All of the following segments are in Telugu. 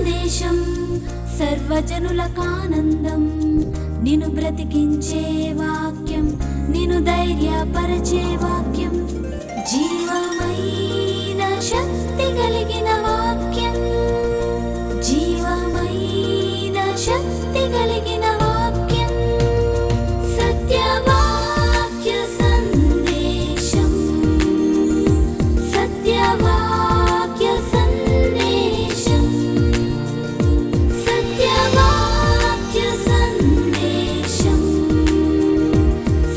సందేశం సర్వజనులకానందం, నిన్ను బ్రతికించే వాక్యం, నిన్ను ధైర్యపరచే వాక్యం, జీవమైన శక్తి కలిగిన వాక్యం, జీవమైన శక్తి కలిగిన వాక్యం, సత్యవాక్య సందేశం, సత్యవాక్య సందేశం, సత్యవాక్య సందేశం,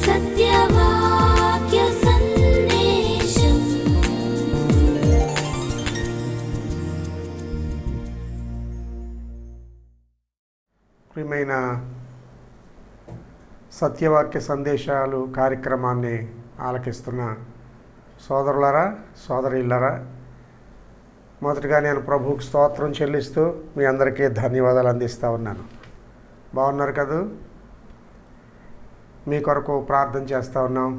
సత్యవాక్య సందేశం. ప్రియమైన సత్యవాక్య సందేశాలు కార్యక్రమాన్ని ఆలకిస్తున్న సోదరులారా, సోదరీలారా, మొదటగా నేను ప్రభువుకు స్తోత్రం చెల్లిస్తూ మీ అందరికీ ధన్యవాదాలు అందిస్తూ ఉన్నాను. బాగున్నారు కదూ? మీ కొరకు ప్రార్థన చేస్తూ ఉన్నాం.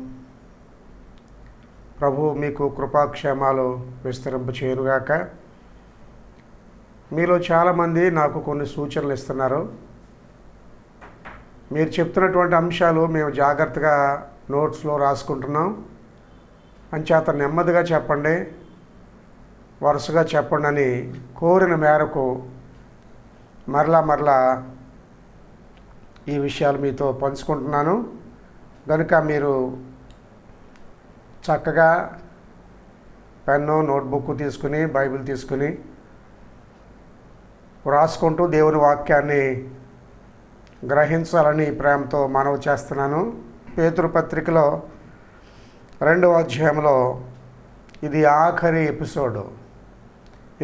ప్రభు మీకు కృపాక్షేమాలు విస్తరింప చేయనుగాక. మీలో చాలామంది నాకు కొన్ని సూచనలు ఇస్తున్నారు. మీరు చెప్తున్నటువంటి అంశాలు మేము జాగ్రత్తగా నోట్స్లో రాసుకుంటున్నాం. అంచేత నెమ్మదిగా చెప్పండి, వరుసగా చెప్పండి అని కోరిన మేరకు మరలా ఈ విషయాలు మీతో పంచుకుంటున్నాను. కనుక మీరు చక్కగా పెన్ను, నోట్బుక్ తీసుకుని, బైబిల్ తీసుకుని రాసుకుంటూ దేవుని వాక్యాన్ని గ్రహించాలని ప్రేమతో మనవి చేస్తున్నాను. పేతురు పత్రికలో 2వ అధ్యాయంలో ఇది ఆఖరి ఎపిసోడు.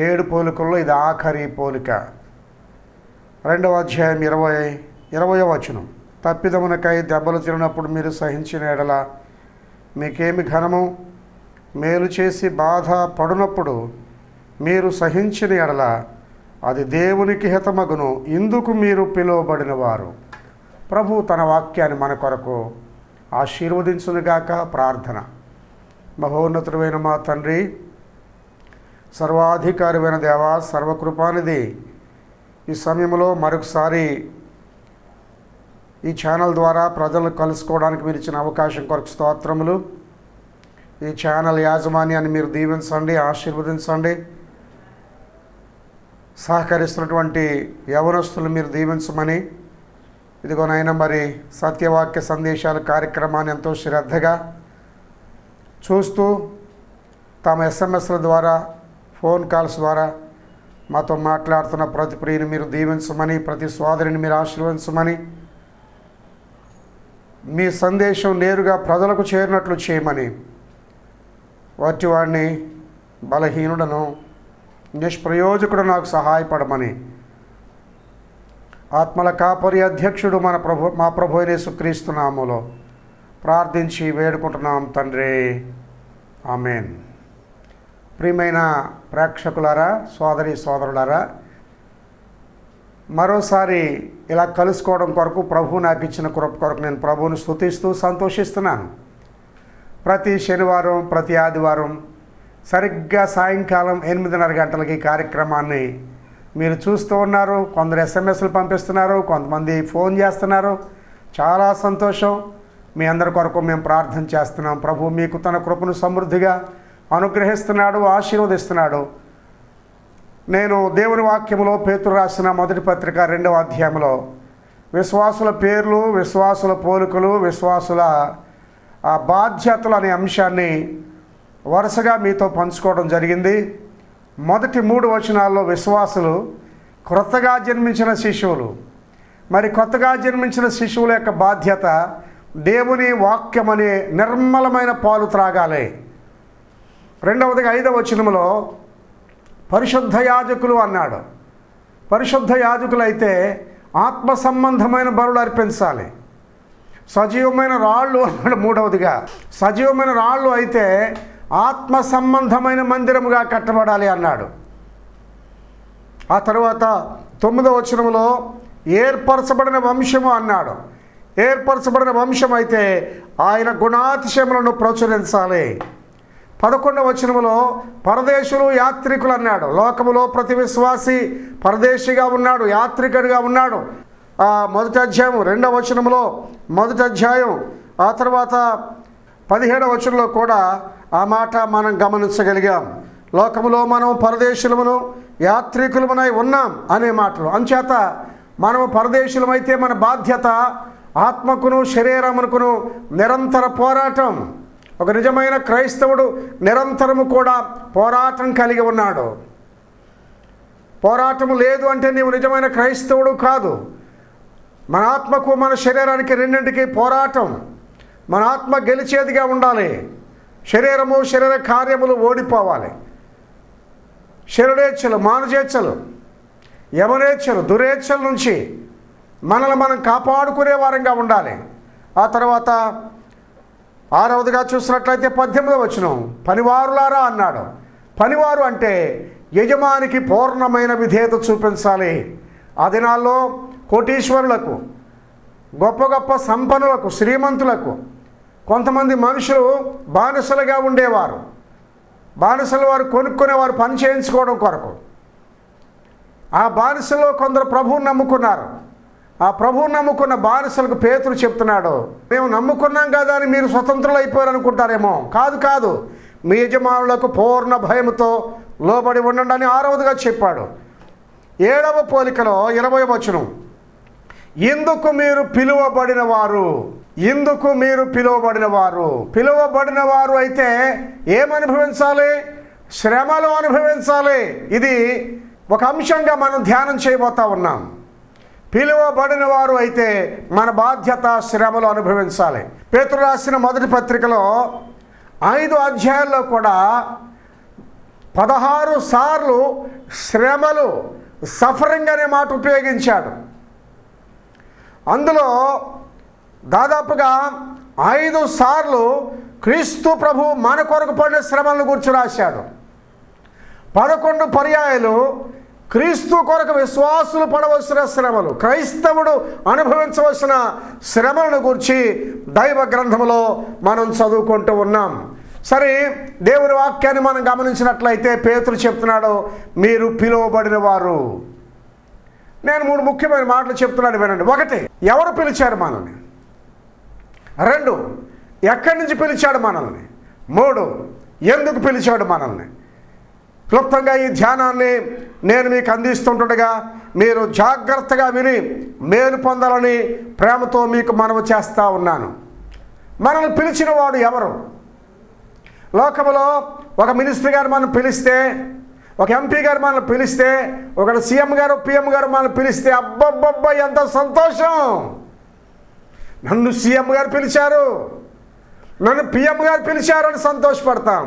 7 పోలికల్లో ఇది ఆఖరి పోలిక. 2వ అధ్యాయం 20వ వచనం. తప్పిదమునకై దెబ్బలు తిరిగినప్పుడు మీరు సహించిన ఎడల మీకేమి ఘనము? మేలు చేసి బాధ పడినప్పుడు మీరు సహించిన ఎడల అది దేవునికి హితమగును. ఇందుకు మీరు పిలువబడిన వారు. ప్రభు తన వాక్యాన్ని మన కొరకు ఆశీర్వదించునుగాక. ప్రార్థన. మహోన్నతుడైన మా తండ్రి, సర్వాధికారమైన దేవా, సర్వకృపానిధి, ఈ సమయంలో మరొకసారి ఈ ఛానల్ ద్వారా ప్రజలు కలుసుకోవడానికి మీరు ఇచ్చిన అవకాశం కొరకు స్తోత్రములు. ఈ ఛానల్ యాజమాన్యాన్ని మీరు దీవించండి, ఆశీర్వదించండి. సహకరిస్తున్నటువంటి యవనస్తులు మీరు దీవించమని, ఇదిగోనైనా మరి సత్యవాక్య సందేశాల కార్యక్రమాన్ని ఎంతో శ్రద్ధగా చూస్తూ తమ ఎస్ఎంఎస్ల ద్వారా, ఫోన్ కాల్స్ ద్వారా మాతో మాట్లాడుతున్న ప్రతి ప్రియుని మీరు దీవించమని, ప్రతి సోదరిని మీరు ఆశీర్వదించమని, మీ సందేశం నేరుగా ప్రజలకు చేరినట్లు చేయమని, వాటిని బలహీనుడను నిష్ప్రయోజకుడు నాకు సహాయపడమని ఆత్మల కాపరి అధ్యక్షుడు మా ప్రభు అయిన యేసుక్రీస్తు నామములో ప్రార్థించి వేడుకుంటున్నాం తండ్రి. ఆమేన్. ప్రియమైన ప్రేక్షకులారా, సోదరి సోదరులారా, మరోసారి ఇలా కలుసుకోవడం కొరకు ప్రభు నాకు ఇచ్చిన కృప కొరకు నేను ప్రభువును స్తుతిస్తూ సంతోషిస్తున్నాను. ప్రతి శనివారం, ప్రతి ఆదివారం సరిగ్గా సాయంకాలం 8:30 గంటలకి కార్యక్రమాన్ని మీరు చూస్తూ ఉన్నారు. కొందరు ఎస్ఎంఎస్లు పంపిస్తున్నారు, కొంతమంది ఫోన్ చేస్తున్నారు. చాలా సంతోషం. మీ అందరి కొరకు మేము ప్రార్థన చేస్తున్నాం. ప్రభు మీకు తన కృపను సమృద్ధిగా అనుగ్రహిస్తున్నాడు, ఆశీర్వదిస్తున్నాడు. నేను దేవుని వాక్యములో పేతురు రాసిన మొదటి పత్రిక 2వ అధ్యాయంలో విశ్వాసుల పేర్లు, విశ్వాసుల పోలికలు, విశ్వాసుల బాధ్యతలు అనే అంశాన్ని వరుసగా మీతో పంచుకోవడం జరిగింది. మొదటి 3 వచనాల్లో విశ్వాసులు క్రొత్తగా జన్మించిన శిశువులు. మరి కొత్తగా జన్మించిన శిశువుల యొక్క బాధ్యత దేవుని వాక్యం అనే నిర్మలమైన పాలు త్రాగాలి. 2వదిగా 5వ వచనంలో పరిశుద్ధ యాజకులు అన్నాడు. పరిశుద్ధ యాజకులు అయితే ఆత్మ సంబంధమైన బలులు అర్పించాలి. సజీవమైన రాళ్ళు అన్నాడు 3వదిగా. సజీవమైన రాళ్ళు అయితే ఆత్మ సంబంధమైన మందిరముగా కట్టబడాలి అన్నాడు. ఆ తరువాత 9వ వచనంలో ఏర్పరచబడిన వంశము అన్నాడు. ఏర్పరచబడిన వంశం అయితే ఆయన గుణాతిశయములను ప్రచురించాలి. 11వ వచనములో పరదేశులు యాత్రికులు అన్నాడు. లోకములో ప్రతి విశ్వాసి పరదేశిగా ఉన్నాడు, యాత్రికుడిగా ఉన్నాడు. మొదటి అధ్యాయం 2వ వచనంలో, మొదటి అధ్యాయం ఆ తర్వాత 17వ వచనంలో కూడా ఆ మాట మనం గమనించగలిగాం. లోకములో మనం పరదేశులమును యాత్రికులమునై ఉన్నాం అనే మాటలు. అంచేత మనము పరదేశులమైతే మన బాధ్యత ఆత్మకును శరీరమునకును నిరంతర పోరాటం. ఒక నిజమైన క్రైస్తవుడు నిరంతరము కూడా పోరాటం కలిగి ఉన్నాడు. పోరాటం లేదు అంటే నీవు నిజమైన క్రైస్తవుడు కాదు. మన ఆత్మకు మన శరీరానికి రెండింటికి పోరాటం. మన ఆత్మ గెలిచేదిగా ఉండాలి. శరీరము శరీర కార్యములు ఓడిపోవాలి. శరీరేచ్ఛలు, మానుజేచ్ఛలు, యమనేచ్ఛలు, దురేచ్ఛల నుంచి మనల్ని మనం కాపాడుకునే వారంగా ఉండాలి. ఆ తర్వాత 6వదిగా చూసినట్లయితే 18వ వచనం, పనివారులారా అన్నాడు. పనివారు అంటే యజమానికి పూర్ణమైన విధేయత చూపించాలి. ఆ దినాల్లో కోటీశ్వరులకు, గొప్ప గొప్ప సంపన్నులకు, శ్రీమంతులకు కొంతమంది మనుషులు బానిసలుగా ఉండేవారు. బానిసలు వారు కొనుక్కునేవారు పని చేయించుకోవడం కొరకు. ఆ బానిసలో కొందరు ప్రభువుని నమ్ముకున్నారు. ఆ ప్రభువుని నమ్ముకున్న బానిసలకు పేతురు చెప్తున్నాడు, మేము నమ్ముకున్నాం కదా అని మీరు స్వతంత్రులు అయిపోయారు అనుకుంటారేమో. కాదు, మీ యజమానులకు పూర్ణ భయముతో లోబడి ఉండండి అని 6వదిగా చెప్పాడు. 7వ పోలికలో 20వ వచనం, ఇందుకు మీరు పిలువబడిన వారు. ఇందుకు మీరు పిలువబడిన వారు. పిలువబడిన వారు అయితే ఏమనుభవించాలి? శ్రమలు అనుభవించాలి. ఇది ఒక అంశంగా మనం ధ్యానం చేయబోతా ఉన్నాం. పిలువబడిన వారు అయితే మన బాధ్యత శ్రమలు అనుభవించాలి. పేతురు రాసిన మొదటి పత్రికలో 5 అధ్యాయాల్లో కూడా 16 సార్లు శ్రమలు, సఫరింగ్ అనే మాట ఉపయోగించాడు. అందులో దాదాపుగా 5 సార్లు క్రీస్తు ప్రభు మన కొరకు పడిన శ్రమలను గురించి రాశాడు. 11 పర్యాయాలు క్రీస్తు కొరకు విశ్వాసులు పడవలసిన శ్రమలు, క్రైస్తవుడు అనుభవించవలసిన శ్రమలను గురించి దైవ గ్రంథంలో మనం చదువుకుంటూ ఉన్నాం. సరే, దేవుని వాక్యాన్ని మనం గమనించినట్లయితే పేతురు చెప్తున్నాడు, మీరు పిలువబడిన వారు. నేను 3 ముఖ్యమైన మాటలు చెప్తున్నాను, వినండి. 1, ఎవరు పిలిచారు మనల్ని? 2, ఎక్కడి నుంచి పిలిచాడు మనల్ని? 3, ఎందుకు పిలిచాడు మనల్ని? క్లుప్తంగా ఈ ధ్యానాన్ని నేను మీకు అందిస్తుండగా మీరు జాగ్రత్తగా విని మేలు పొందాలని ప్రేమతో మీకు మనవి చేస్తూ ఉన్నాను. మనల్ని పిలిచిన వాడు ఎవరు? లోకములో ఒక మినిస్టర్ గారు మనం పిలిస్తే, ఒక ఎంపీ గారు మనల్ని పిలిస్తే, ఒక సీఎం గారు, పిఎం గారు మనల్ని పిలిస్తే అబ్బబ్బబ్బా ఎంత సంతోషం! నన్ను సీఎం గారు పిలిచారు, నన్ను పిఎం గారు పిలిచారు అని సంతోషపడతాం.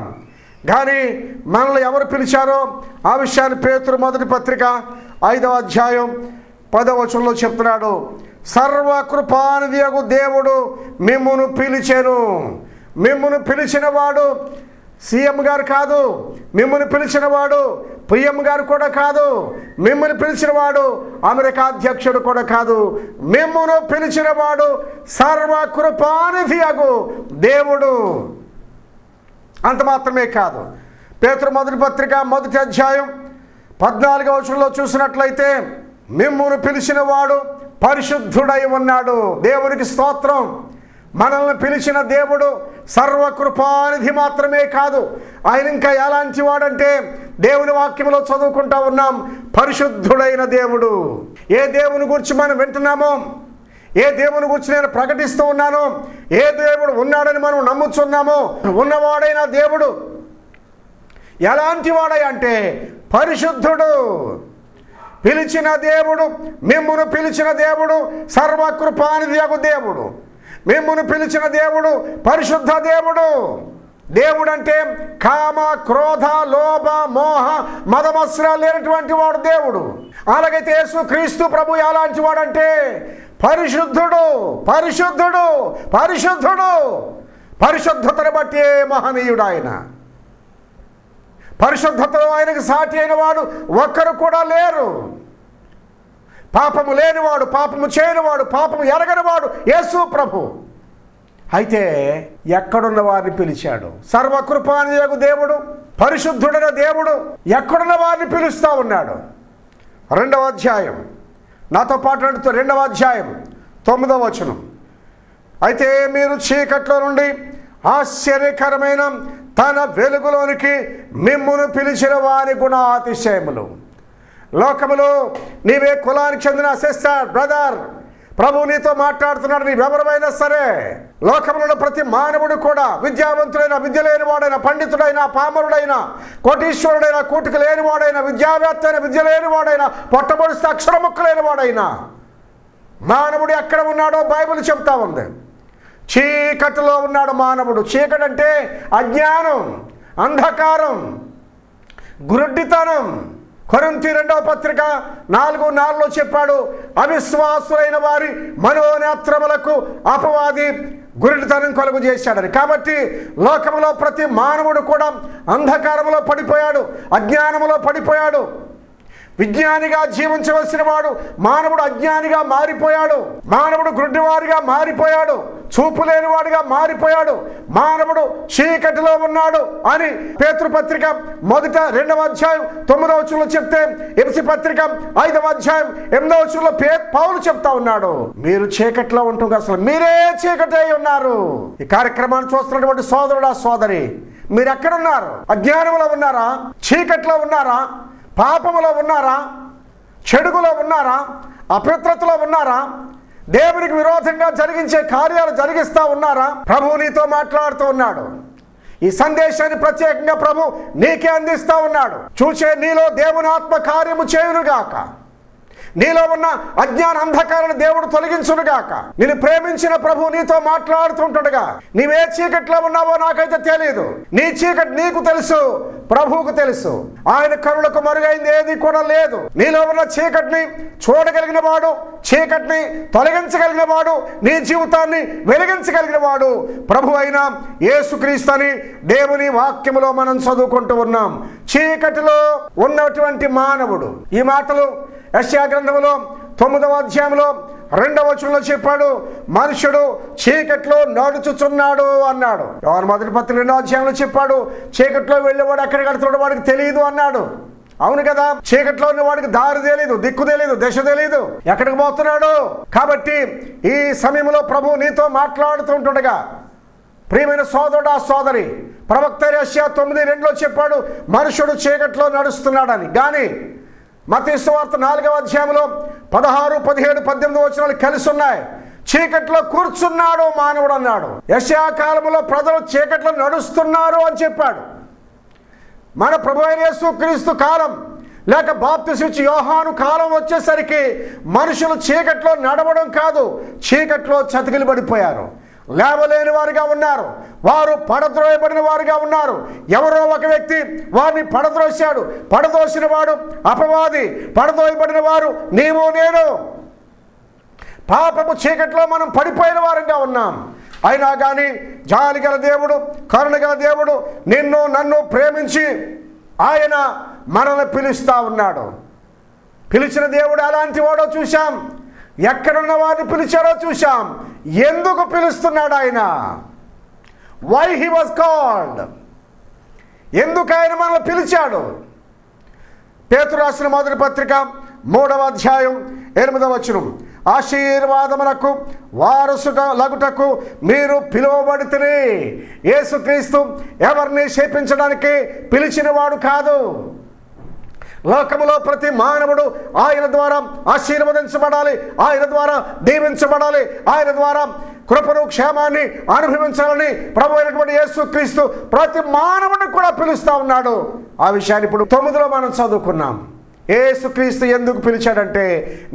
కానీ మనల్ని ఎవరు పిలిచారో ఆ విషయాన్ని పేతురు మొదటి పత్రిక 5వ అధ్యాయం 10వ వచనంలో చెప్తున్నాడు. సర్వకృపానిధియగు దేవుడు మిమ్మును పిలిచెను. మిమ్మును పిలిచిన వాడు సీఎం గారు కాదు, మిమ్మల్ని పిలిచిన వాడు పిఎం గారు కూడా కాదు, మిమ్మల్ని పిలిచిన వాడు అమెరికా అధ్యక్షుడు కూడా కాదు. మిమ్మును పిలిచిన వాడు సర్వకృపానిధియగు దేవుడు. అంత మాత్రమే కాదు, పేతురు మొదటి పత్రిక 1వ అధ్యాయం 14వ వచనంలో చూసినట్లయితే మిమ్మును పిలిచిన వాడు పరిశుద్ధుడై ఉన్నాడు. దేవునికి స్తోత్రం. మనల్ని పిలిచిన దేవుడు సర్వకృపానిధి మాత్రమే కాదు, ఆయన ఇంకా ఎలాంటి వాడంటే దేవుని వాక్యంలో చదువుకుంటా ఉన్నాం, పరిశుద్ధుడైన దేవుడు. ఏ దేవుని గురించి మనం వింటున్నామో, ఏ దేవుని గురించి నేను ప్రకటిస్తూ ఉన్నానో, ఏ దేవుడు ఉన్నాడని మనం నమ్ముతున్నామో, ఉన్నవాడైన దేవుడు ఎలాంటి వాడై అంటే పరిశుద్ధుడు. పిలిచిన దేవుడు, మిమ్మును పిలిచిన దేవుడు సర్వకృపానిధియగు దేవుడు. మిమ్మును పిలిచిన దేవుడు పరిశుద్ధ దేవుడు. దేవుడు అంటే కామ, క్రోధ, లోభ, మోహ, మదమత్సరాలు లేనటువంటి వాడు దేవుడు. అలాగైతే యేసు క్రీస్తు ప్రభు ఎలాంటి వాడంటే పరిశుద్ధుడు, పరిశుద్ధుడు, పరిశుద్ధుడు. పరిశుద్ధతను బట్టి మహనీయుడు ఆయన. పరిశుద్ధతలో ఆయనకు సాటి అయిన వాడు ఒక్కరు కూడా లేరు. పాపము లేనివాడు, పాపము చేయనివాడు, పాపము ఎరగనివాడు యేసు ప్రభు. అయితే ఎక్కడున్న వారిని పిలిచాడు. సర్వకృపానియగు దేవుడు, పరిశుద్ధుడైన దేవుడు ఎక్కడున్న వారిని పిలుస్తూ ఉన్నాడు. 2వ అధ్యాయం నాతో పాటు 2వ అధ్యాయం 9వ వచనం. అయితే మీరు చీకట్లో నుండి ఆశ్చర్యకరమైన తన వెలుగులోనికి మిమ్మును పిలిచిన వారి గుణాతిశయములు. లోకములో నీవే కులానికి చెందిన సిస్టర్, బ్రదర్, ప్రభు నీతో మాట్లాడుతున్నాడు. నీవెవరైనా సరే, లోకంలో ప్రతి మానవుడు కూడా విద్యావంతుడైన, విద్య లేనివాడైన, పండితుడైన, పామరుడైన, కోటీశ్వరుడైన, కూటుకు లేనివాడైన, విద్యావేత్త అయిన, విద్య లేనివాడైన, పొట్టబొడిస్తే అక్షరముక్క లేనివాడైన మానవుడు ఎక్కడ ఉన్నాడో బైబిల్ చెప్తా ఉంది. చీకటిలో ఉన్నాడు మానవుడు. చీకటి అంటే అజ్ఞానం, అంధకారం, గురుడ్డితనం. కొరింథీ 2వ పత్రిక 4:4 చెప్పాడు, అవిశ్వాసులైన వారి మనోనేత్రములకు అపవాది గురుడితనం కలుగు చేశాడని. కాబట్టి లోకంలో ప్రతి మానవుడు కూడా అంధకారంలో పడిపోయాడు, అజ్ఞానంలో పడిపోయాడు. విజ్ఞానిగా జీవించవలసిన వాడు మానవుడు అజ్ఞానిగా మారిపోయాడు. మానవుడు గుడ్డివాడిగా మారిపోయాడు, చూపు లేనివాడిగా మారిపోయాడు. మానవుడు చీకటిలో ఉన్నాడు అని పేతురు పత్రిక 2వ అధ్యాయం 9వ వచనంలో చెప్తే, ఎఫెసీ పత్రిక 5వ అధ్యాయం 8వ వచనంలో పౌలు చెప్తా ఉన్నాడు, మీరు చీకటిలో ఉంటూ అసలు మీరే చీకటి అయి ఉన్నారు. ఈ కార్యక్రమాన్ని చూస్తున్నటువంటి సోదరుడా, సోదరి, మీరు ఎక్కడున్నారు? అజ్ఞానంలో ఉన్నారా? చీకటిలో ఉన్నారా? పాపములో ఉన్నారా? చెడుగులో ఉన్నారా? అపవిత్రతలో ఉన్నారా? దేవునికి విరోధంగా జరిగించే కార్యాలు జరిగిస్తా ఉన్నారా? ప్రభు నీతో మాట్లాడుతూ ఉన్నాడు. ఈ సందేశాన్ని ప్రత్యేకంగా ప్రభు నీకే అందిస్తా ఉన్నాడు. చూచే నీలో దేవుని ఆత్మ కార్యము చేయునుగాక. నీలో ఉన్న అజ్ఞాన అంధకారాన్ని దేవుడు తొలగించునుగాక. నిన్ను ప్రేమించిన ప్రభు నీతో మాట్లాడుతుంటాడుగా. నీవే చీకట్లో ఉన్నావో నాకైతే తెలియదు. నీ చీకటి నీకు తెలుసు, ప్రభువుకు తెలుసు. ఆయన కరుణకు మరుగైంది ఏది కూడా లేదు. నీలో ఉన్న చీకటిని చూడగలిగిన వాడు, చీకటిని తొలగించగలిగిన వాడు, నీ జీవితాన్ని వెలిగించగలిగిన వాడు ప్రభు అయిన యేసుక్రీస్తు అని దేవుని వాక్యములో మనం చదువుకుంటూ ఉన్నాం. చీకటిలో ఉన్నటువంటి మానవుడు. ఈ మాటలు యెషయా గ్రంథములో 9వ అధ్యాయంలో 2వ వచనంలో చెప్పాడు, మనుషుడు చీకట్లో నడుచుచున్నాడు అన్నాడు. యోహాను మొదటి పత్రిక 2వ అధ్యాయంలో చెప్పాడు, చీకట్లో వెళ్ళేవాడు ఎక్కడికి వెళ్తున్నాడో వాడికి తెలియదు అన్నాడు. అవును కదా, చీకట్లో ఉన్న వాడికి దారి తెలియదు, దిక్కు తెలియదు, దిశ తెలియదు, ఎక్కడికి పోతున్నాడు. కాబట్టి ఈ సమయంలో ప్రభు నీతో మాట్లాడుతుంటుండగా, ప్రియమైన సోదరుడా, సోదరి, ప్రవక్త యెషయా 9:2 చెప్పాడు, మనుషుడు చీకట్లో నడుస్తున్నాడని. కానీ మత్తయి సువార్త 4వ అధ్యాయంలో 16, 17, 18 వచనాలు కలిసి ఉన్నాయి. చీకట్లో కూర్చున్నాడు మానవుడు అన్నాడు. యెషయా కాలంలో ప్రజలు చీకట్లో నడుస్తున్నారు అని చెప్పాడు. మన ప్రభు అయిన యేసుక్రీస్తు కాలం లేక బాప్తిసం ఇచ్చే యోహాను కాలం వచ్చేసరికి మనుషులు చీకట్లో నడవడం కాదు, చీకట్లో చతికిలు పడిపోయారు, లేవలేని వారిగా ఉన్నారు. వారు పడద్రోయబడిన వారిగా ఉన్నారు. ఎవరో ఒక వ్యక్తి వారిని పడద్రోశాడు. పడదోసిన వాడు అపవాది, పడదోయబడిన వారు నీవు నేను. పాపము చీకట్లో మనం పడిపోయిన వారంగా ఉన్నాం. అయినా కానీ జాలిగల దేవుడు, కరుణగల దేవుడు నిన్ను నన్ను ప్రేమించి ఆయన మనల్ని పిలుస్తూ ఉన్నాడు. పిలిచిన దేవుడు అలాంటి వాడో చూశాం. ఎక్కడున్న వారిని పిలిచాడో చూశాం. ఎందుకు పిలుస్తున్నాడు ఆయన? Why he was called? ఎందుకు ఆయన మనల్ని పిలిచాడు? పేతురు రాసిన మొదటి పత్రిక 3వ అధ్యాయం 8వ వచనం, ఆశీర్వాదములకు వారసులగుటకు మీరు పిలువబడితిరి. యేసుక్రీస్తు ఎవరిని శపించడానికి పిలిచిన వాడు కాదు. లోకములో ప్రతి మానవుడు ఆయన ద్వారా ఆశీర్వదించబడాలి, ఆయన ద్వారా దీవించబడాలి, ఆయన ద్వారా కృపను క్షేమాన్ని అనుభవించాలని ప్రభు అయినటువంటి యేసుక్రీస్తు ప్రతి మానవుడిని కూడా పిలుస్తూ ఉన్నాడు. ఆ విషయాన్ని ఇప్పుడు 9లో మనం చదువుకున్నాం. యేసుక్రీస్తు ఎందుకు పిలిచాడంటే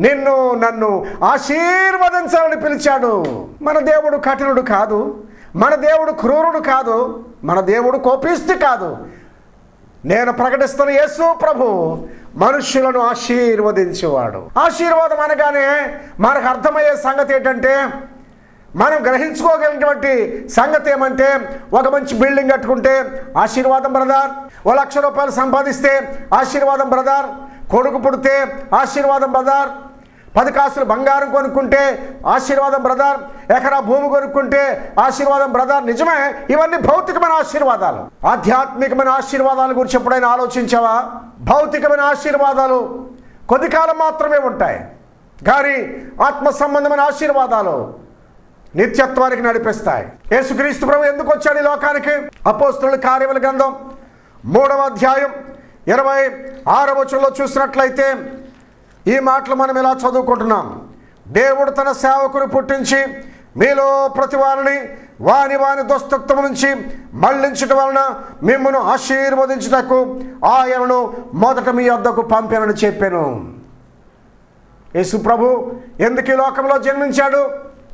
నిన్ను నన్ను ఆశీర్వదించాలని పిలిచాడు. మన దేవుడు కఠినుడు కాదు, మన దేవుడు క్రూరుడు కాదు, మన దేవుడు కోపిష్టి కాదు. నేను ప్రకటిస్తున్న యేసు ప్రభు మనుష్యులను ఆశీర్వదించేవాడు. ఆశీర్వాదం అనగానే మనకు అర్థమయ్యే సంగతి ఏంటంటే, మనం గ్రహించుకోగలిగినటువంటి సంగతి ఏమంటే, ఒక మంచి బిల్డింగ్ కట్టుకుంటే ఆశీర్వాదం బ్రదర్, 1 లక్ష రూపాయలు సంపాదిస్తే ఆశీర్వాదం బ్రదర్, కొడుకు పుడితే ఆశీర్వాదం బ్రదర్, 10 కాసులు బంగారం కొనుక్కుంటే ఆశీర్వాదం బ్రదర్, ఎకరా భూమి కొనుక్కుంటే ఆశీర్వాదం బ్రదర్. నిజమే, ఇవన్నీ భౌతికమైన ఆశీర్వాదాలు. ఆధ్యాత్మికమైన ఆశీర్వాదాల గురించి ఎప్పుడైనా ఆలోచించావా? భౌతికమైన ఆశీర్వాదాలు కొద్ది కాలం మాత్రమే ఉంటాయి, కానీ ఆత్మ సంబంధమైన ఆశీర్వాదాలు నిత్యత్వానికి నడిపిస్తాయి. యేసుక్రీస్తు ప్రభు ఎందుకు వచ్చాడు ఈ లోకానికి? అపోస్తలుల కార్యముల గ్రంథం 3వ అధ్యాయం 26వ వచనంలో చూసినట్లయితే ఈ మాటలు మనం ఇలా చదువుకుంటున్నాం. దేవుడు తన సేవకుని పుట్టించి మీలో ప్రతి వారిని వాని దుస్తత్వం నుంచి మళ్లించటం వలన మిమ్మల్ని ఆశీర్వదించుటకు ఆయనను మొదట మీ వద్దకు పంపానని చెప్పాను. యేసు ప్రభు ఎందుకు ఈ లోకంలో జన్మించాడు?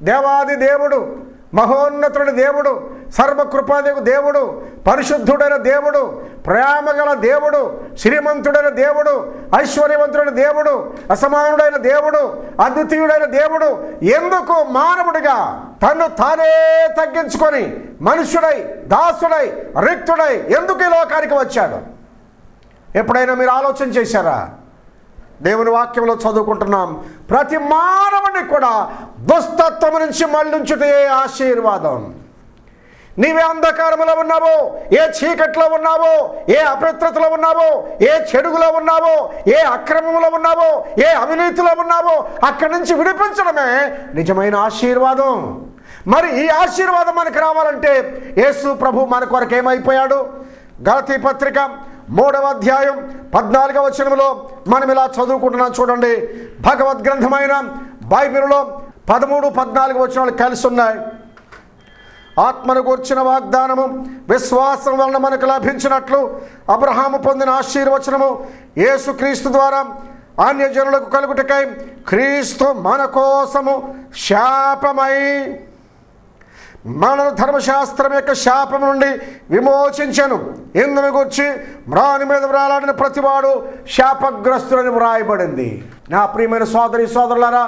దేవాది దేవుడు, మహోన్నతుడి దేవుడు, సర్వకృపాదేవు దేవుడు, పరిశుద్ధుడైన దేవుడు, ప్రేమగల దేవుడు, శ్రీమంతుడైన దేవుడు, ఐశ్వర్యవంతుడైన దేవుడు, అసమానుడైన దేవుడు, అద్వితీయుడైన దేవుడు ఎందుకు మానవుడిగా తను తానే తగ్గించుకొని మనుష్యుడై, దాసుడై, రిక్తుడై ఎందుకు ఈ లోకానికి వచ్చాడు? ఎప్పుడైనా మీరు ఆలోచన చేశారా? దేవుని వాక్యంలో చదువుకుంటున్నాం, ప్రతి మానవుడిని కూడా దుస్తత్వం నుంచి మళ్లించుటే ఆశీర్వాదం. నీవే అంధకారంలో ఉన్నావో, ఏ చీకట్లో ఉన్నావో, ఏ అపవిత్రతలో ఉన్నావో, ఏ చెడుగులో ఉన్నావో, ఏ అక్రమంలో ఉన్నావో, ఏ అవినీతిలో ఉన్నావో అక్కడి నుంచి విడిపించడమే నిజమైన ఆశీర్వాదం. మరి ఈ ఆశీర్వాదం మనకు రావాలంటే యేసు ప్రభు మన కొరకు ఏమైపోయాడు? గలతీ పత్రిక 3వ అధ్యాయం 14వ వచనంలో మనం ఇలా చదువుకుంటున్నాం చూడండి. భగవద్ గ్రంథమైన బైబిల్లో 13, 14 వచనాలు కలిసి ఉన్నాయి. ఆత్మను గూర్చిన వాగ్దానము విశ్వాసం వలన మనకు లభించినట్లు అబ్రహాము పొందిన ఆశీర్వచనము యేసుక్రీస్తు ద్వారా అన్యజనులకు కలుగుటకై క్రీస్తు మన కోసము శాపమై మన ధర్మశాస్త్రం యొక్క శాపం నుండి విమోచించను. ఇందును గురించి మ్రాని మీద వ్రాలాడిన ప్రతివాడు శాపగ్రస్తులని వ్రాయబడింది. నా ప్రియమైన సోదరి సోదరులారా,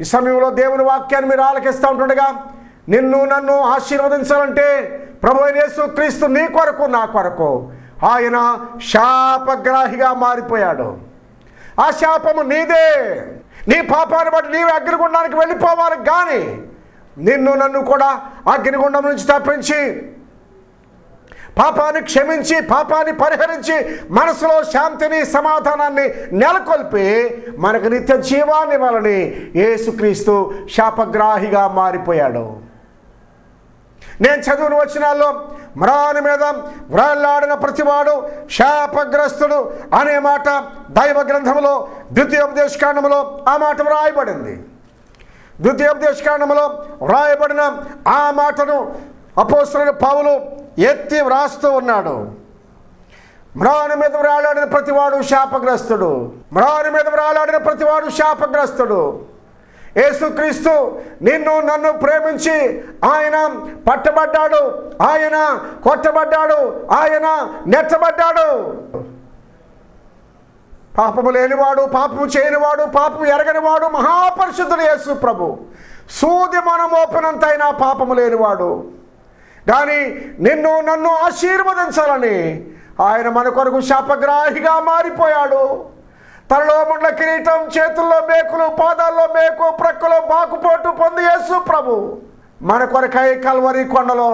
ఈ సమయంలో దేవుని వాక్యాన్ని మీరు ఆలకిస్తూ ఉంటుండగా నిన్ను నన్ను ఆశీర్వదించాలంటే ప్రభువైన యేసుక్రీస్తు నీ కొరకు నా కొరకు ఆయన శాపగ్రాహిగా మారిపోయాడు. ఆ శాపము నీదే. నీ పాపాన్ని బట్టి నీవే అగ్నిగుండానికి వెళ్ళిపోవాలి, కానీ నిన్ను నన్ను కూడా అగ్నిగుండం నుంచి తప్పించి పాపాన్ని క్షమించి పాపాన్ని పరిహరించి మనసులో శాంతిని సమాధానాన్ని నెలకొల్పి మనకు నిత్య జీవాన్ని ఇవ్వాలని యేసుక్రీస్తు శాపగ్రాహిగా మారిపోయాడు. నేను చదివిన వచనాల్లో మ్రాని మీద వ్రాలాడిన ప్రతివాడు శాపగ్రస్తుడు అనే మాట దైవ గ్రంథంలో ద్వితీయోపదేశకాండములో ఆ మాట వ్రాయబడింది. ద్వితీయోపదేశకాండములో వ్రాయబడిన ఆ మాటను అపోస్తలుడైన పౌలు ఎత్తి వ్రాస్తూ ఉన్నాడు. మ్రాని మీద వ్రాలాడిన ప్రతివాడు శాపగ్రస్తుడు, మ్రాని మీద వ్రాలాడిన ప్రతివాడు శాపగ్రస్తుడు. యేసుక్రీస్తు నిన్ను నన్ను ప్రేమించి ఆయన పట్టబడ్డాడు, ఆయన కొట్టబడ్డాడు, ఆయన నెట్టబడ్డాడు. పాపము లేనివాడు, పాపము చేయనివాడు, పాపము ఎరగనివాడు మహాపరిశుద్ధుడు యేసు ప్రభు. సూది మనం మోపినంతైనా పాపము లేనివాడు, కానీ నిన్ను నన్ను ఆశీర్వదించాలని ఆయన మన కొరకు శాపగ్రాహిగా మారిపోయాడు. తనలో ముండ్ల కిరీటం, చేతుల్లో మేకులు, పాదాల్లో మేకు, ప్రక్కలో బాకుపోటు పొంది యేసు ప్రభు మన కొరకై కల్వరి కొండలో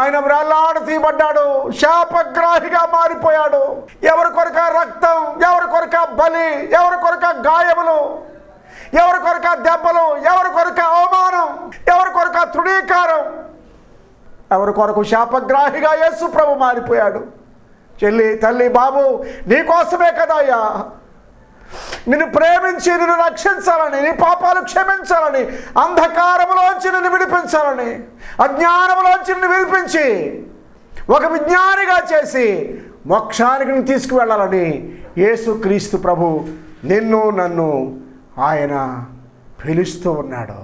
ఆయన వ్రేలాడ తీయబడ్డాడు, శాపగ్రాహిగా మారిపోయాడు. ఎవరి కొరక రక్తం, ఎవరి కొరక బలి, ఎవరి కొరక గాయములు, ఎవరి కొరక దెబ్బలు, ఎవరి కొరక అవమానం, ఎవరి కొరక తృణీకారం, ఎవరి కొరకు శాపగ్రాహిగా యేసు ప్రభు మారిపోయాడు. చెల్లి, తల్లి, బాబు, నీకోసమే కదా అయ్యా, నిన్ను ప్రేమించి నిన్ను రక్షించాలని, నీ పాపాలు క్షమించాలని, అంధకారంలోంచి నిన్ను విడిపించాలని, అజ్ఞానంలోంచి నిన్ను విడిపించి ఒక విజ్ఞానిగా చేసి మోక్షానికి నిన్ను తీసుకువెళ్ళాలని యేసుక్రీస్తు ప్రభు నిన్ను నన్ను ఆయన పిలుస్తూ ఉన్నాడు.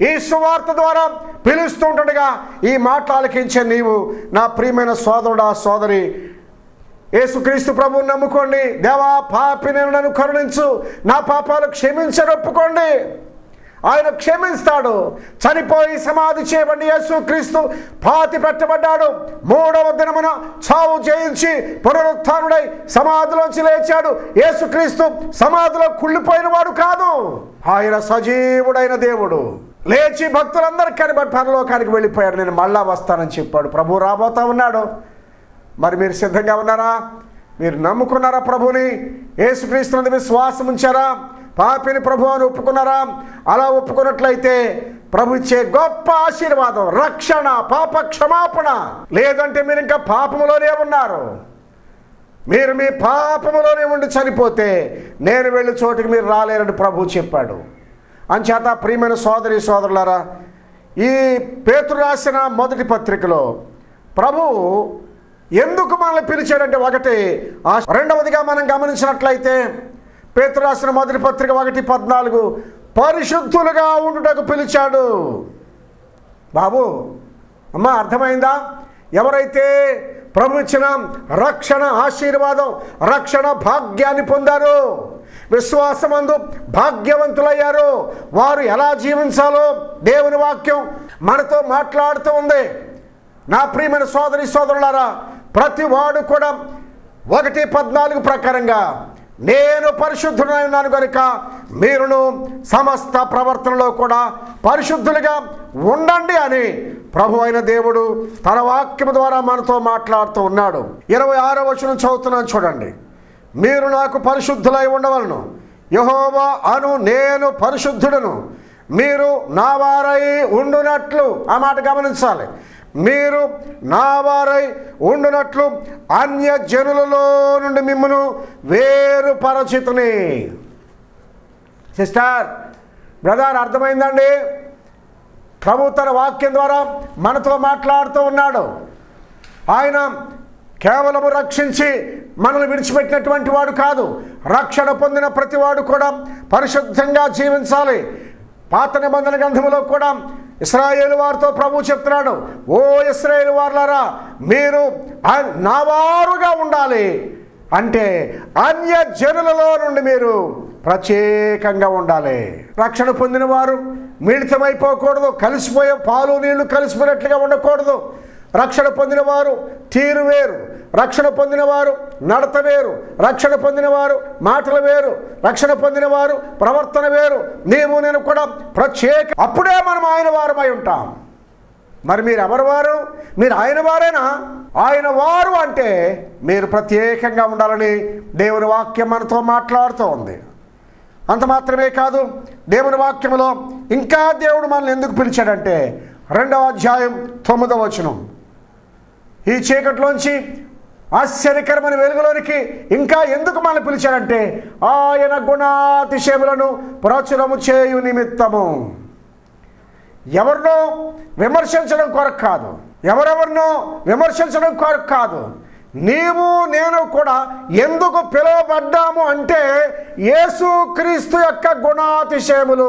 ఈ సువార్త ద్వారా పిలుస్తూ ఉంటుండగా ఈ మాటలు ఆలకించే నీవు నా ప్రియమైన సోదరుడా సోదరి, యేసుక్రీస్తు ప్రభువుని నమ్ముకోండి. దేవా, పాపి నేను నన్ను కరుణించు, నా పాపాలు క్షమించని ఒప్పుకోండి. ఆయన క్షమిస్తాడు. చనిపోయి సమాధి చేయబడి యేసుక్రీస్తు పాతి పెట్టబడ్డాడు. 3వ దినమున చావు జయించి పునరుత్థానుడై సమాధిలోంచి లేచాడు. యేసుక్రీస్తు సమాధిలో కుళ్ళిపోయిన వాడు కాదు. ఆయన సజీవుడైన దేవుడు. లేచి భక్తులందరికీ కనబడి పరలోకానికి వెళ్ళిపోయాడు. నేను మళ్ళా వస్తానని చెప్పాడు. ప్రభు రాబోతా ఉన్నాడు. మరి మీరు సిద్ధంగా ఉన్నారా? మీరు నమ్ముకున్నారా ప్రభుని? యేసుక్రీస్తునందు విశ్వాసం ఉంచారా? పాపిని ప్రభు అని ఒప్పుకున్నారా? అలా ఒప్పుకున్నట్లయితే ప్రభు ఇచ్చే గొప్ప ఆశీర్వాదం రక్షణ, పాప క్షమాపణ. లేదంటే మీరు ఇంకా పాపములోనే ఉన్నారు. మీరు మీ పాపములోనే ఉండి చనిపోతే నేను వెళ్ళే చోటికి మీరు రాలేరని ప్రభు చెప్పాడు. అంచేత ప్రియమైన సోదరి సోదరులారా, ఈ పేతురు రాసిన మొదటి పత్రికలో ప్రభు ఎందుకు మనల్ని పిలిచాడంటే, ఒకటి రెండవదిగా మనం గమనించినట్లయితే పేతురు రాసిన మొదటి పత్రిక 1:14 పరిశుద్ధులుగా ఉండుటకు పిలిచాడు. బాబు అమ్మ, అర్థమైందా? ఎవరైతే ప్రభు ఇచ్చిన రక్షణ ఆశీర్వాదం, రక్షణ భాగ్యాన్ని పొందారో, విశ్వాసమందు భాగ్యవంతులయ్యారో, వారు ఎలా జీవించాలో దేవుని వాక్యం మనతో మాట్లాడుతూ ఉంది. నా ప్రియమైన సోదరి సోదరులారా, ప్రతి వాడు కూడా 1:14 ప్రకారంగా నేను పరిశుద్ధుడైనాను కనుక మీరును సమస్త ప్రవర్తనలో కూడా పరిశుద్ధులుగా ఉండండి అని ప్రభు అయిన దేవుడు తన వాక్యము ద్వారా మనతో మాట్లాడుతూ ఉన్నాడు. 26వ వచనం చదువుతున్నాను చూడండి. మీరు నాకు పరిశుద్ధులై ఉండవలను, యెహోవా అను నేను పరిశుద్ధుడను, మీరు నా వారై ఉండునట్లు. ఆ మాట గమనించాలి. మీరు నా వారై ఉండునట్లు అన్య జనులలో నుండి మిమ్మును వేరుపరచితుని. సిస్టర్, బ్రదర్, అర్థమైందండి? ప్రభు తన వాక్యం ద్వారా మనతో మాట్లాడుతూ ఉన్నాడు. ఆయన కేవలము రక్షించి మనల్ని విడిచిపెట్టినటువంటి వాడు కాదు. రక్షణ పొందిన ప్రతివాడు కూడా పరిశుద్ధంగా జీవించాలి. పాత నిబంధన గ్రంథంలో కూడా ఇశ్రాయేలు వారితో ప్రభు చెప్తున్నాడు, ఓ ఇశ్రాయేలు వారులారా, మీరు నా వారుగా ఉండాలి. అంటే అన్య జనులలో నుండి మీరు ప్రత్యేకంగా ఉండాలి. రక్షణ పొందిన వారు మిళితమైపోకూడదు. కలిసిపోయే పాలు నీళ్లు కలిసిపోయినట్లుగా ఉండకూడదు. రక్షణ పొందిన వారు తీరు వేరు, రక్షణ పొందిన వారు నడత వేరు, రక్షణ పొందిన వారు మాటలు వేరు, రక్షణ పొందిన వారు ప్రవర్తన వేరు. నీవు నేను కూడా ప్రత్యేక, అప్పుడే మనం ఆయన వారమై ఉంటాం. మరి మీరు ఎవరు వారు? మీరు ఆయన వారేనా? ఆయన వారు అంటే మీరు ప్రత్యేకంగా ఉండాలని దేవుని వాక్యం మనతో మాట్లాడుతూ ఉంది. అంత మాత్రమే కాదు, దేవుని వాక్యంలో ఇంకా దేవుడు మనల్ని ఎందుకు పిలిచాడంటే 2వ అధ్యాయం 9వ వచనం, ఈ చీకటిలోంచి ఆశ్చర్యకరమైన వెలుగులోనికి ఇంకా ఎందుకు మనల్ని పిలిచాడంటే ఆయన గుణాతిశయములను ప్రచురము చేయు నిమిత్తము. ఎవరినో విమర్శించడం కొరకు కాదు, ఎవరెవరినో విమర్శించడం కొరకు కాదు. నీవు నేను కూడా ఎందుకు పిలువబడ్డాము అంటే యేసుక్రీస్తు యొక్క గుణాతిశయములు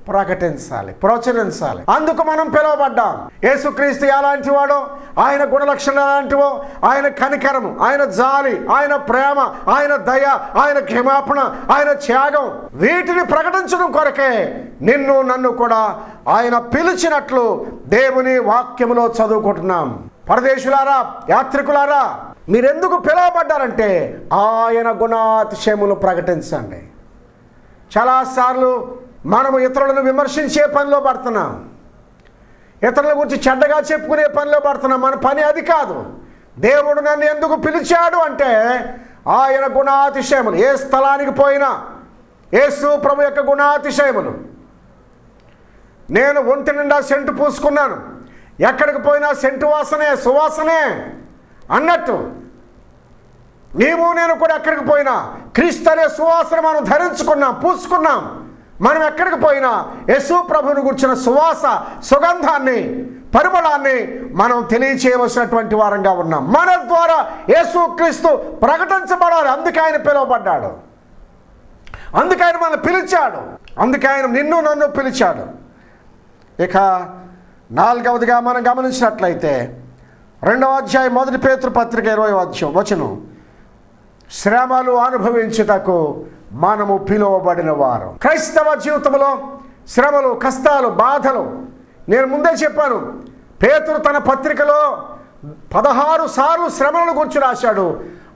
ప్రకటించాలి, ప్రచురించాలి. అందుకు మనం పిలువబడ్డాం. యేసుక్రీస్తు ఎలాంటి వాడో, ఆయన గుణలక్షణాలు ఎలాంటివో, ఆయన కనికరము, ఆయన జాలి, ఆయన ప్రేమ, ఆయన దయ, ఆయన క్షమాపణ, ఆయన త్యాగం, వీటిని ప్రకటించడం కొరకే నిన్ను నన్ను కూడా ఆయన పిలిచినట్లు దేవుని వాక్యములో చదువుకుంటున్నాం. పరదేశులారా, యాత్రికులారా, మీరెందుకు పిలువబడ్డారంటే ఆయన గుణాతిశయములు ప్రకటించండి. చాలాసార్లు మనము ఇతరులను విమర్శించే పనిలో పడుతున్నాం, ఇతరుల గురించి చెడ్డగా చెప్పుకునే పనిలో పడుతున్నాం. మన పని అది కాదు. దేవుడు నన్ను ఎందుకు పిలిచాడు అంటే ఆయన గుణాతిశయములు. ఏ స్థలానికి పోయినా యేసు ప్రభు యొక్క గుణాతిశయములు. నేను ఒంటి నిండా సెంటు పూసుకున్నాను, ఎక్కడికి పోయినా సెంటు వాసనే, సువాసనే అన్నట్టు నీవు నేను కూడా ఎక్కడికి పోయినా క్రీస్తు అనే సువాసన మనం ధరించుకున్నాం, పూసుకున్నాం. మనం ఎక్కడికి పోయినా యేసు ప్రభువును గురించిన సువాస, సుగంధాన్ని, పరిమళాన్ని మనం తెలియచేయవలసినటువంటి వారంగా ఉన్నాం. మన ద్వారా యేసుక్రీస్తు ప్రకటించబడాలి. అందుకే ఆయన పిలువబడ్డాడు, అందుకే ఆయన మనం పిలిచాడు, అందుకే ఆయన నిన్ను నన్ను పిలిచాడు. ఇక 4వదిగా మనం గమనించినట్లయితే 2వ అధ్యాయం 1 పేతురు పత్రిక 20వ వచనం, శ్రమలు అనుభవించుటకు మనము పిలువబడిన వారు. క్రైస్తవ జీవితంలో శ్రమలు, కష్టాలు, బాధలు. నేను ముందే చెప్పాను, పేతురు తన పత్రికలో 16 సార్లు శ్రమలను గురించి రాశాడు.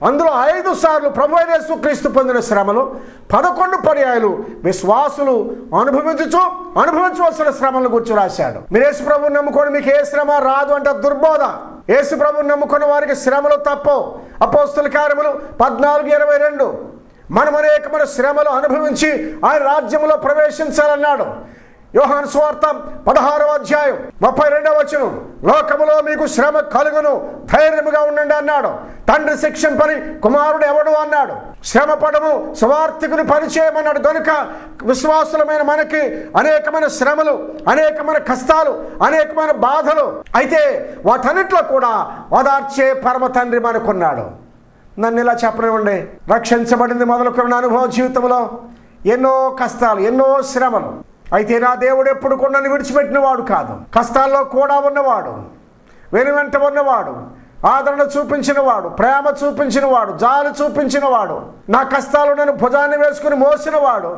అందులో 5 సార్లు ప్రభు అయిన యేసుక్రీస్తు పొందిన శ్రమలు, 11 పర్యాయాలు విశ్వాసులు అనుభవించవలసిన శ్రమలను గురించి రాశాడు. మీరు యేసు ప్రభువుని నమ్ముకొని మీకు ఏ శ్రమ రాదు అంటే దుర్బోధ. యేసు ప్రభువుని నమ్ముకున్న వారికి శ్రమలు తప్పవు. అపోస్తుల కార్యములు 14:22 మనం అనేకమైన శ్రమలు అనుభవించి ఆయన రాజ్యంలో ప్రవేశించాలన్నాడు. యోహాను సువార్త 16వ అధ్యాయం 32వ వచనం, లోకములో మీకు శ్రమ కలుగును, ధైర్యముగా ఉండండి అన్నాడు. తండ్రి శిక్షింపని కుమారుడు ఎవడు అన్నాడు. శ్రమ పడము, సువార్తికుని పరిచయమన్నాడు. కనుక విశ్వాసులమైన మనకి అనేకమైన శ్రమలు, అనేకమైన కష్టాలు, అనేకమైన బాధలు. అయితే వాటన్నిటిలో కూడా ఓదార్చే పరమ తండ్రి మనకున్నాడు. నన్ను ఇలా చెప్పనివ్వండి, రక్షించబడింది మొదలుకున్న అనుభవ జీవితంలో ఎన్నో కష్టాలు, ఎన్నో శ్రమలు. అయితే నా దేవుడు ఎప్పుడు కూడా నన్ను విడిచిపెట్టిన వాడు కాదు. కష్టాల్లో కూడా ఉన్నవాడు, వెనువెంట ఉన్నవాడు, ఆదరణ చూపించినవాడు, ప్రేమ చూపించినవాడు, జాలి చూపించినవాడు, నా కష్టాలు నన్ను భుజాన్ని వేసుకుని మోసినవాడు,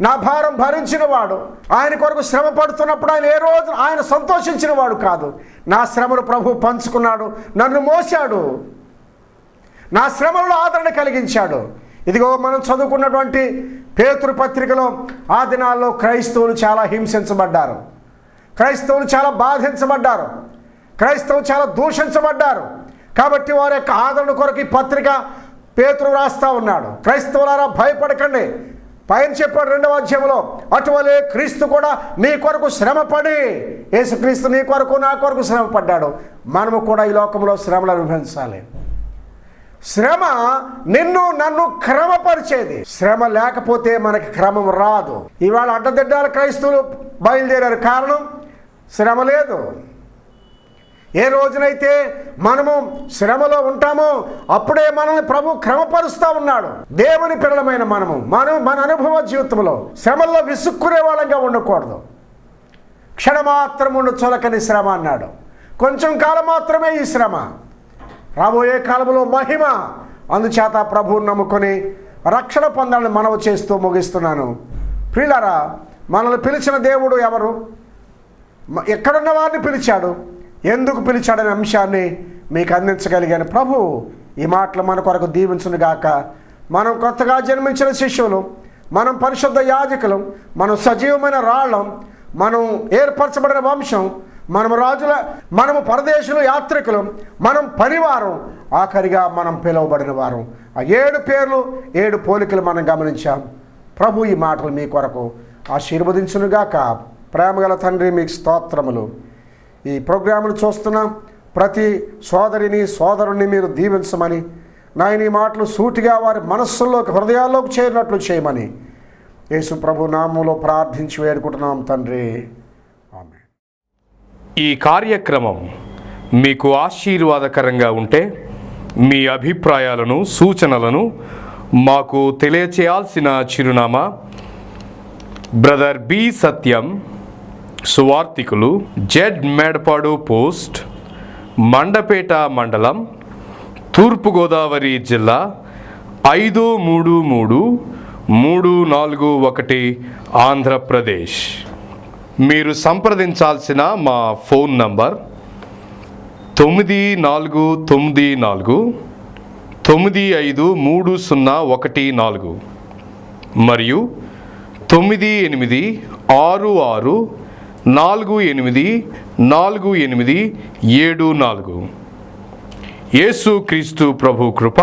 నా భారం భరించినవాడు. ఆయన కొరకు శ్రమ పడుతున్నప్పుడు ఆయన ఏ రోజు ఆయన సంతోషించిన వాడు కాదు. నా శ్రమను ప్రభు పంచుకున్నాడు, నన్ను మోశాడు, నా శ్రమలో ఆదరణ కలిగించాడు. ఇదిగో మనం చదువుకున్నటువంటి పేతురు పత్రికలో ఆ దినాల్లో క్రైస్తవులు చాలా హింసించబడ్డారు, క్రైస్తవులు చాలా బాధించబడ్డారు, క్రైస్తవులు చాలా దూషించబడ్డారు. కాబట్టి వారి యొక్క ఆదరణ కొరకు ఈ పత్రిక పేతురు రాస్తా ఉన్నాడు. క్రైస్తవులారా భయపడకండి, పైన చెప్పాడు 2వ అధ్యాయంలో, అటువలే క్రీస్తు కూడా మీ కొరకు శ్రమపడి, యేసుక్రీస్తు నీ కొరకు నా కొరకు శ్రమ పడ్డాడు. మనము కూడా ఈ లోకంలో శ్రమలు అనుభవించాలి. శ్రమ నిన్ను నన్ను క్రమపరిచేది. శ్రమ లేకపోతే మనకి క్రమం రాదు. ఇవాళ అడ్డదిడ్డాల క్రైస్తవులు బయలుదేరారు, కారణం శ్రమ లేదు. ఏ రోజునైతే మనము శ్రమలో ఉంటామో అప్పుడే మనల్ని ప్రభు క్రమపరుస్తూ ఉన్నాడు. దేవుని పిల్లలమైన మన అనుభవ జీవితంలో శ్రమల్లో విసుక్కునే వాళ్ళంగా ఉండకూడదు. క్షణమాత్రం ఉండు చొలకని శ్రమ అన్నాడు. కొంచెం కాలం మాత్రమే ఈ శ్రమ, రాబోయే కాలంలో మహిమ. అందుచేత ప్రభువుని నమ్ముకొని రక్షణ పొందాలని మనవి చేస్తూ ముగిస్తున్నాను. ప్రియులారా, మనల్ని పిలిచిన దేవుడు ఎవరు, ఎక్కడున్న వారిని పిలిచాడు, ఎందుకు పిలిచాడనే అంశాన్ని మీకు అందించగలిగాను. ప్రభు ఈ మాటలు మన కొరకు దీవించును గాక. మనం కొత్తగా జన్మించిన శిష్యులు, మనం పరిశుద్ధ యాజకులం, మనం సజీవమైన రాళ్ళం, మనం ఏర్పరచబడిన వంశం, మనము పరదేశులు, యాత్రికులు, మనం పనివారం, ఆఖరిగా మనం పిలువబడిన వారం. ఆ 7 పేర్లు 7 పోలికలు మనం గమనించాం. ప్రభు ఈ మాటలు మీ కొరకు ఆశీర్వదించునుగాక. ప్రేమగల తండ్రి, మీకు స్తోత్రములు. ఈ ప్రోగ్రాములు చూస్తున్న ప్రతి సోదరిని సోదరుణ్ణి మీరు దీవించమని, నాయన ఈ మాటలు సూటిగా వారి మనస్సుల్లోకి, హృదయాల్లోకి చేరినట్లు చేయమని యేసు ప్రభు నామములో ప్రార్థించి వేడుకుంటున్నాం తండ్రి, ఆమేన్. ఈ కార్యక్రమం మీకు ఆశీర్వాదకరంగా ఉంటే మీ అభిప్రాయాలను, సూచనలను మాకు తెలియచేయాల్సిన చిరునామా బ్రదర్ బి సత్యం, సువార్తికులు, జెడ్ మేడపాడు పోస్ట్, మండపేట మండలం, తూర్పుగోదావరి జిల్లా 533341 ఆంధ్రప్రదేశ్. మీరు సంప్రదించాల్సిన మా ఫోన్ నంబర్ 9494953014 మరియు 9866484874. యేసు క్రీస్తు ప్రభు కృప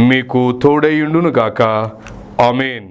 మీకు తోడైయుండును గాక. ఆమేన్.